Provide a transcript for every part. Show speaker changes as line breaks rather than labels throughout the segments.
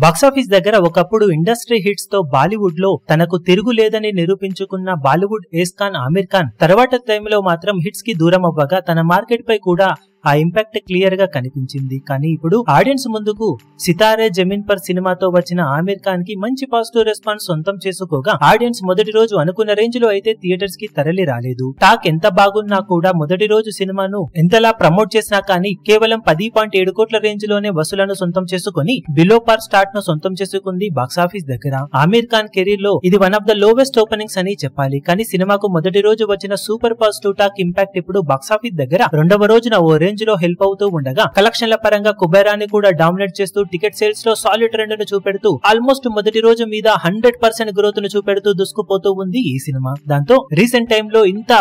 Box office దగ్గర ఒకప్పుడు industry hits తో బాలీవుడ్ లో తనకు తిరుగులేదని నిరూపించుకున్న బాలీవుడ్ ఏస్ ఖాన్ ఆమిర్ ఖాన్ తర్వాత టైంలో మాత్రం హిట్స్ కి దూరం అవ్వగా తన మార్కెట్ పై కూడా ఆ ఇంపాక్ట్ క్లియర్ గా కనిపించింది. కానీ ఇప్పుడు ఆడియన్స్ ముందుకు సితారే జమీన్ పర్ సినిమాతో వచ్చిన ఆమిర్ ఖాన్ కి మంచి పాజిటివ్ రెస్పాన్స్ సొంతం చేసుకోగా ఆడియన్స్ మొదటి రోజు అనుకున్న రేంజ్ లో అయితే థియేటర్స్ కి తరలి రాలేదు. టాక్ ఎంత బాగున్నా కూడా మొదటి రోజు సినిమాను ఎంతలా ప్రమోట్ చేసినా కానీ కేవలం 10.7 కోట్ల రేంజ్ లోనే వసూలను సొంతం చేసుకుని బిలో పార్ స్టార్ట్ ను సొంతం చేసుకుంది బాక్సాఫీస్ దగ్గర. ఆమిర్ ఖాన్ కెరీర్ లో ఇది one of the lowest openings అని చెప్పాలి. కానీ సినిమాకు మొదటి రోజు వచ్చిన సూపర్ పాజిటివ్ టాక్ ఇంపాక్ట్ ఇప్పుడు బాక్సాఫీస్ దగ్గర రెండవ రోజున ఓ రేంజ్ లో హెల్ప్ అవుతూ ఉండగా కలెక్షన్ల పరంగా కుబేరాన్ని కూడా డామినేట్ చేస్తూ టికెట్ సేల్స్ లో సాలిడ్ ట్రెండ్ ను చూపెడుతూ ఆల్మోస్ట్ మొదటి రోజు మీద 100% గ్రోత్ ను చూపెడుతూ దూసుకుపోతూ ఉంది ఈ సినిమా. దాంతో రీసెంట్ టైమ్ లో ఇంత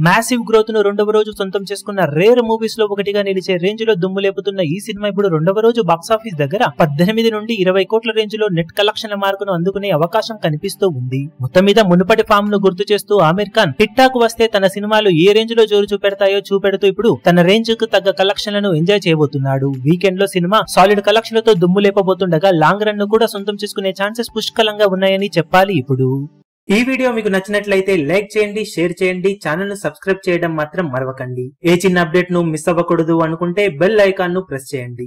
మ్యాసివ్ గ్రోత్ ను రెండవ రోజు సొంతం చేసుకున్న రేర్ మూవీస్ లో ఒకటిగా నిలిచే రేంజ్ లో దుమ్ము లేపుతున్న ఈ సినిమా ఇప్పుడు రెండవ రోజు బాక్సాఫీస్ దగ్గర 18 నుండి 20 కోట్ల రేంజ్ లో నెట్ కలెక్షన్ల మార్కును అందుకునే అవకాశం కనిపిస్తూ ఉంది. మొత్తం మీద మునుపటి ఫామ్ ను గుర్తు చేస్తూ ఆమిర్ ఖాన్ టిక్టాక్ వస్తే తన సినిమాలు ఏ రేంజ్ లో జోరు చూపెడతాయో చూపెడుతూ ఇప్పుడు తన రేంజ్ కు తగ్గ కలెక్షన్లను ఎంజాయ్ చేయబోతున్నాడు. వీకెండ్ లో సినిమా సాలిడ్ కలెక్షన్లతో దుమ్ము లేపబోతుండగా లాంగ్ రన్ ను కూడా సొంతం చేసుకునే ఛాన్సెస్ పుష్కలంగా ఉన్నాయని చెప్పాలి. ఇప్పుడు ఈ వీడియో మీకు నచ్చినట్లయితే లైక్ చేయండి, షేర్ చేయండి, ఛానల్ ను సబ్స్క్రైబ్ చేయడం మాత్రం మరవకండి. ఏ చిన్న అప్డేట్ ను మిస్ అవ్వకూడదు అనుకుంటే బెల్ ఐకాన్ ను ప్రెస్ చేయండి.